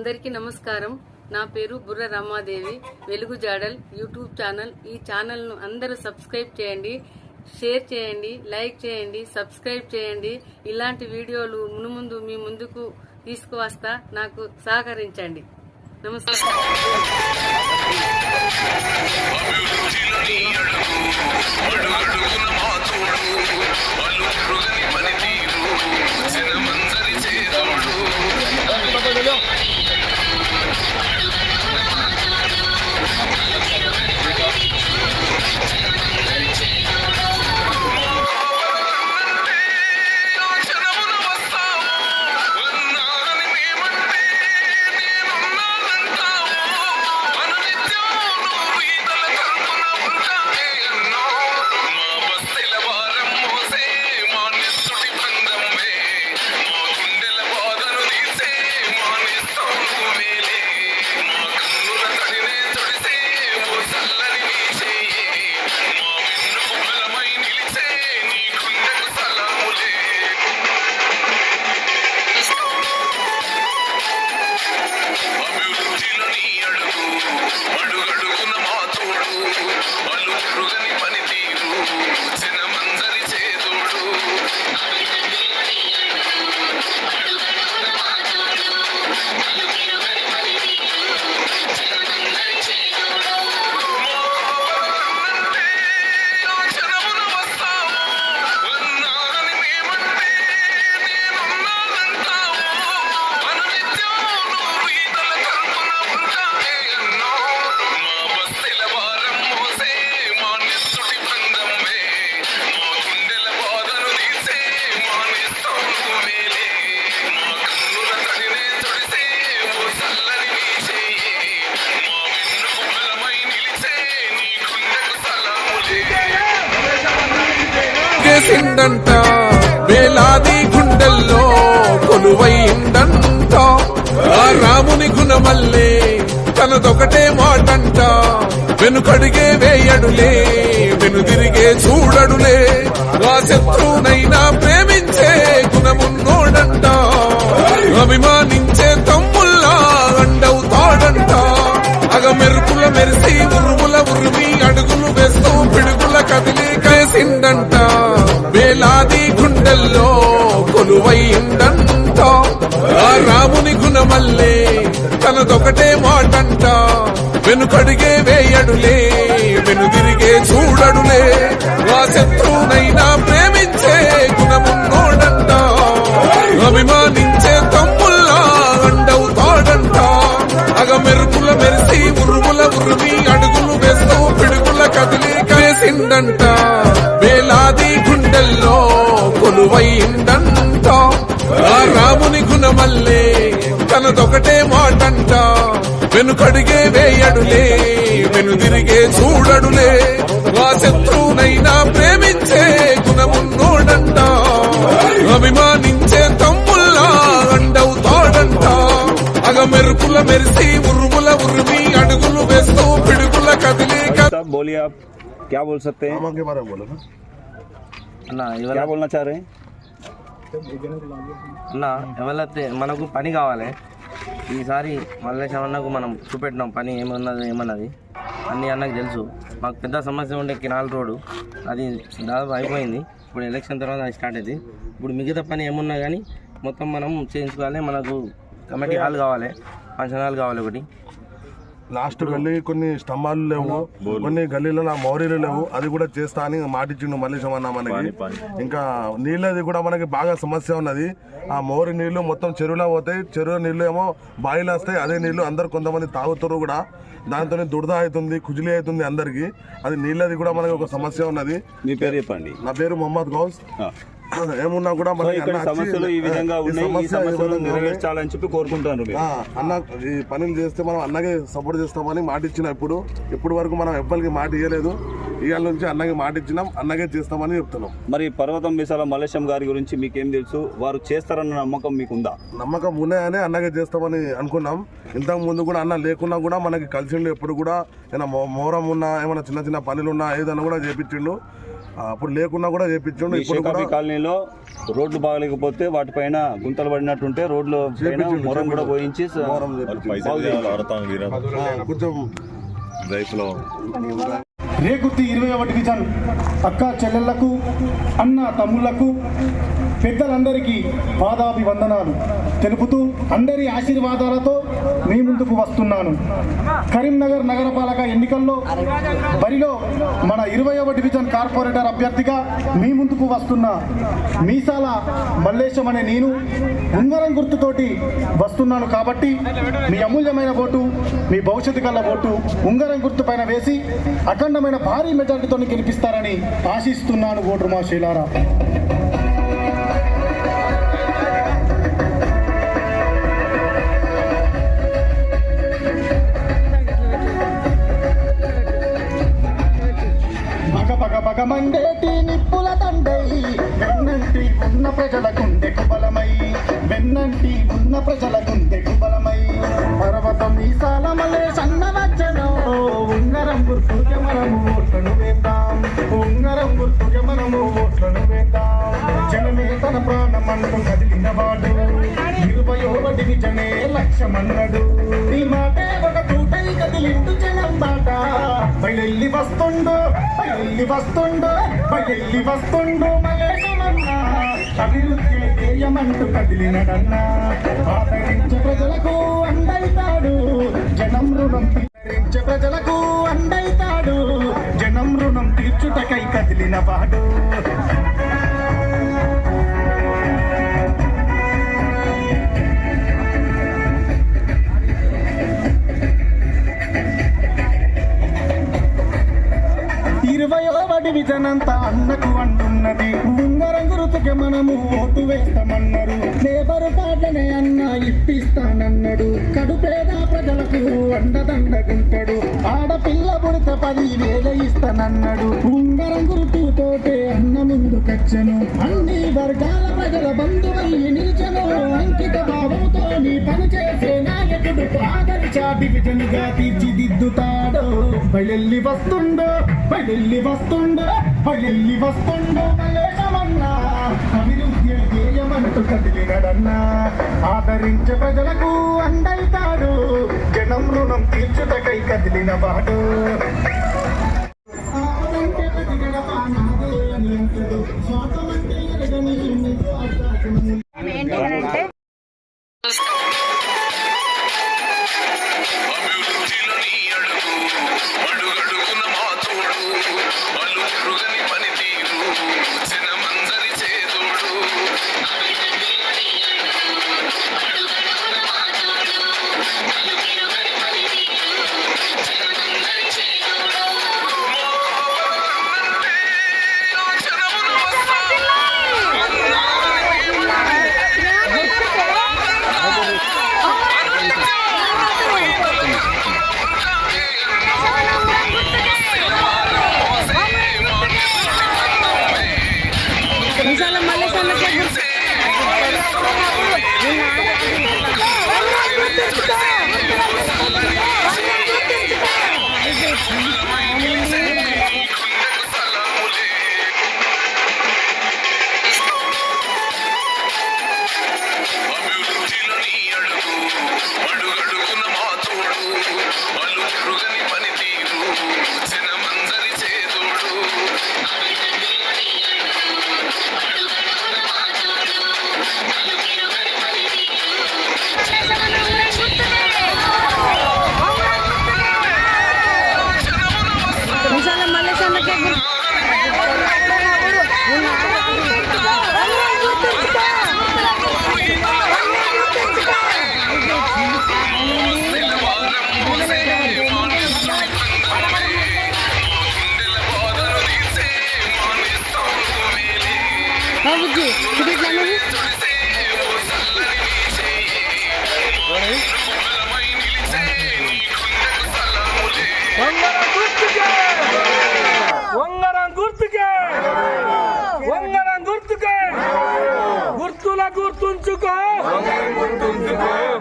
అందరికీ నమస్కారం. నా పేరు బుర్ర రమాదేవి. వెలుగు జాడల్ యూట్యూబ్ ఛానల్. ఈ ఛానల్ను అందరూ సబ్స్క్రైబ్ చేయండి, షేర్ చేయండి, లైక్ చేయండి, సబ్స్క్రైబ్ చేయండి. ఇలాంటి వీడియోలు మునుముందు మీ ముందుకు తీసుకువస్తా. నాకు సహకరించండి. నమస్కారం. చేసిందంట వేలాది గుండెల్లో కొలువైందంట ఆ రాముని గుణమల్లే తనదొకటే మాటంట వెనుకడిగే వేయడులే వెనుదిరిగే చూడడులే ఆ శత్రువునైనా ప్రేమించే గుణమున్నోడంట అభిమానించే తమ్ముల్లా అండవుతాడంట అగ మెరుపుల మెరిసి ఉరుముల ఉరిమి అడుగులు వేస్తూ పిడుగుల కదిలి కేసిందంట వేలాది గుండెల్లో కొలువైందంట ఆ రాముని గుణమల్లే తనదొకటే మాటంట వెనుకడిగే వేయడులే వెనుదిరిగే చూడడులే ఆ శత్రువునైనా ప్రేమించే గుణమున్నోడంట అభిమానించే తమ్ముల్లా అండవుతాడంట అగ మెరుపుల మెరిసి ఉరుముల ఉరిమి అడుగులు వేస్తూ పిడుగుల కదిలి కేసిందంట వేలాది గుండెల్లో కొలువైందంట ఆ రాముని గుణమల్లే తనదొకటే మాటంట వెనుకడిగే వేయడులే వెనుదిరిగే చూడడులే ఆ శత్రువునైనా ప్రేమించే గుణమున్నోడంట అభిమానించే తమ్ముల్లా అండవుతాడంట అగ మెరుపుల మెరిసి ఉరుముల ఉరిమి అడుగులు వేస్తూ పిడుగుల కదిలి बोलिए आप क्या बोल सकते हैं के बारे में बोलो ना क्या बोलना चाह रहे हैं అన్న ఎవరైతే మనకు పని కావాలి ఈసారి మల్లేశం అన్నకు మనం చూపెట్టినాం పని ఏమన్నది అన్నీ అన్నకు తెలుసు. మాకు పెద్ద సమస్య ఉండే కినాల్ రోడ్డు అది దాదాపు అయిపోయింది. ఇప్పుడు ఎలక్షన్ తర్వాత అది స్టార్ట్ అయింది. ఇప్పుడు మిగతా పని ఏమున్నా కానీ మొత్తం మనం చేయించుకోవాలి. మనకు కమిటీ హాల్ కావాలి, ఫంక్షన్ హాల్ కావాలి ఒకటి. లాస్ట్ గల్లీ కొన్ని స్తంభాలు లేవు, కొన్ని గల్లీలలో మౌరీలు లేవు, అది కూడా చేస్తా అని మాటిచ్చిండు మల్లేశం అన్న మనకి. ఇంకా నీళ్ళది కూడా మనకి బాగా సమస్య ఉన్నది. ఆ మౌరి నీళ్లు మొత్తం చెరువులో పోతాయి, చెరువు నీళ్లు ఏమో బాయిలు వస్తాయి. అదే నీళ్లు అందరు కొంతమంది తాగుతారు కూడా, దాంతో దురద అవుతుంది, కుజిలి అవుతుంది అందరికి. అది నీళ్ళది కూడా మనకి ఒక సమస్య ఉన్నది. మీ పేరు చెప్పండి. నా పేరు మొహమ్మద్ గౌస్. ఏమున్నా కూడా సమస్యలు ఈ విధంగా నెరవేర్చాలని చెప్పి కోరుకుంటాను. అన్న ఈ పనులు చేస్తే మనం అన్నకే సపోర్ట్ చేస్తామని మాట ఇచ్చిన. ఇప్పుడు వరకు మనం ఎవ్వరికి మాట ఇవ్వలేదు. ఇవాళ నుంచి అన్నకి మాట ఇచ్చినాం, అన్నకే చేస్తామని చెప్తున్నాం. మరి పర్వతం మీసాల మల్లేశం గారి గురించి మీకేం తెలుసు? వారు చేస్తారన్న నమ్మకం మీకుందా? నమ్మకం ఉన్నాయని అన్నకే చేస్తామని అనుకున్నాం. ఇంతకు ముందు కూడా అన్న లేకున్నా కూడా మనకి కలిసిండు. ఎప్పుడు కూడా ఏమైనా మోరం ఉన్నా, ఏమైనా చిన్న చిన్న పనులు ఉన్నా, ఏదన్నా కూడా చేపించిండు. అప్పుడు లేకున్నా కూడా చేపించండు. ఈ ఇప్పుడు కూడా శేఖాపి కాలనీలో రోడ్లు బాగలేకపోతే వాటిపైన గుంతలు పడినట్టుంటే రోడ్లు పైన మొరం కూడా పోయించి కొంచెం రైతులో రేకుర్తి 21 డివిజన్ అక్క చెల్లెళ్లకు, అన్న తమ్ముళ్లకు, పెద్దలందరికీ పాదాభివందనాలు తెలుపుతూ అందరి ఆశీర్వాదాలతో మీ ముందుకు వస్తున్నాను. కరీంనగర్ నగరపాలక ఎన్నికల్లో బరిలో మన 21వ డివిజన్ కార్పొరేటర్ అభ్యర్థిగా మీ ముందుకు వస్తున్న మీసాల మల్లేశం అనే నేను ఉంగరం గుర్తుతోటి వస్తున్నాను. కాబట్టి మీ అమూల్యమైన ఓటు, మీ భవిష్యత్తు కల్లా ఓటు ఉంగరం గుర్తు పైన వేసి అఖండమైన భారీ మెజార్టీతో గెలిపిస్తారని ఆశిస్తున్నాను. ఓటు మా శైలారా. మండేటి నిప్పుల దండై వెన్నంటి ఉన్న ప్రజల గుండెకు బలమై, వెన్నంటి ఉన్న ప్రజల గుండెకు బలమై, పర్వతం మీసాల మల్లేశన్న వచ్చెను. ఉంగరం గుర్తుకే మనము ఓట్లను వేద్దాం, ఉంగరం గుర్తుకే మనము ఓట్లను వేద్దాం. జనమే తన ప్రాణమంటూ కదిలిన వాడు 21వ డివిజనే లక్ష్యమన్నాడు. ఈ మాటే ఒక తూటై కదిలిండు జనం బాట. బయలెల్లి వస్తుండు, బయలెల్లి వస్తుండు, బయలెల్లి వస్తుండు మల్లేశమన్నా. అభివృద్ధి ధ్యేయమంటూ కదిలినడన్నా. ఆదరించే ప్రజలకు అండైతాడు జనం రుణం, ఆదరించే ప్రజలకు అండైతాడు జనం రుణం తీర్చుటకై కదిలిన వాడు. డివిజన్ అంతా అన్నకు అంటున్నది. ఉంగరం గుర్తుకే మనము ఓటు వేస్తామన్నారు. లేబరు కార్డునే అన్న ఇప్పిస్తానన్నాడు. కడుపేద ప్రజలకు అండదండగుంటాడు. ఆడపిల్ల పుడితే 10,000 ఇస్తానన్నాడు. ఉంగరం గుర్తుతోటే అన్న ముందుకొచ్చను. అన్ని వర్గాల ప్రజల బంధువయ్యి నిలిచను. అంకిత భావంతో నీ పని చేసే నాయకుడు ఆదర్శ డివిజన్ గా తీర్చిదిద్దుతాడు. బయలెల్లి వస్తుండో, బయలెల్లి వస్తుండో, బయలెల్లి వస్తుండో మల్లేశమన్నా. అభివృద్ధి ధ్యేయమంటూ కదిలినడన్నా. ఆదరించే ప్రజలకు అండైతాడు జనం రుణం తీర్చుటకై కదిలిన వాడు.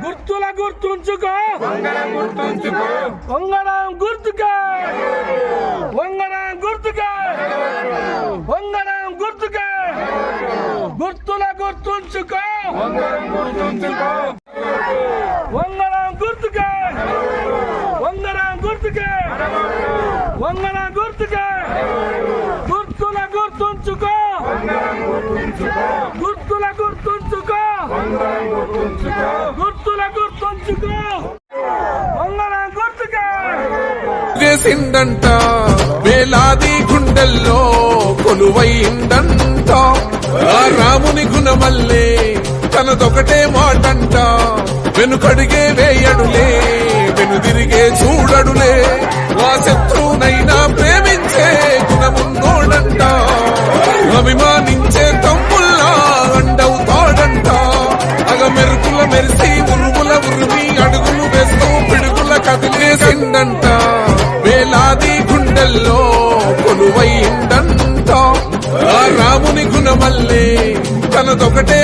గుర్తుల గుర్తుంచుకో, ఉంగరం గుర్తుకే, ఉంగరం గుర్తుకే. గుర్తుల గుర్తుంచుకో వంగరం గుర్తుకే వంగరం గుర్తుకే వంగరం గుర్తుకే గుర్తుల గుర్తుంచుకో గుర్తుల గుర్తుంచుకో గుర్తుల గుర్తుంచుకో వంగరం గుర్తుకే చేసిందంట వేలాది గుండెల్లో కొలువైందంట ఆ రాముని గుణమల్లే తనదొకటే మాటంట వెనుకడిగే వేయడులే వెనుదిరిగే చూడడులే ఆ శత్రువునైనా ప్రేమించే గుణమున్నోడంట అభిమానించే తమ్ముల్లా అండవుతాడంట అగ మెరుపుల మెరిసి ఉరుముల ఉరిమి అడుగులు వేస్తూ పిడుగుల కదిలేసిందంట వేలాది గుండెల్లో కొలువైందంట ఆ రాముని గుణమల్లే తనదొకటే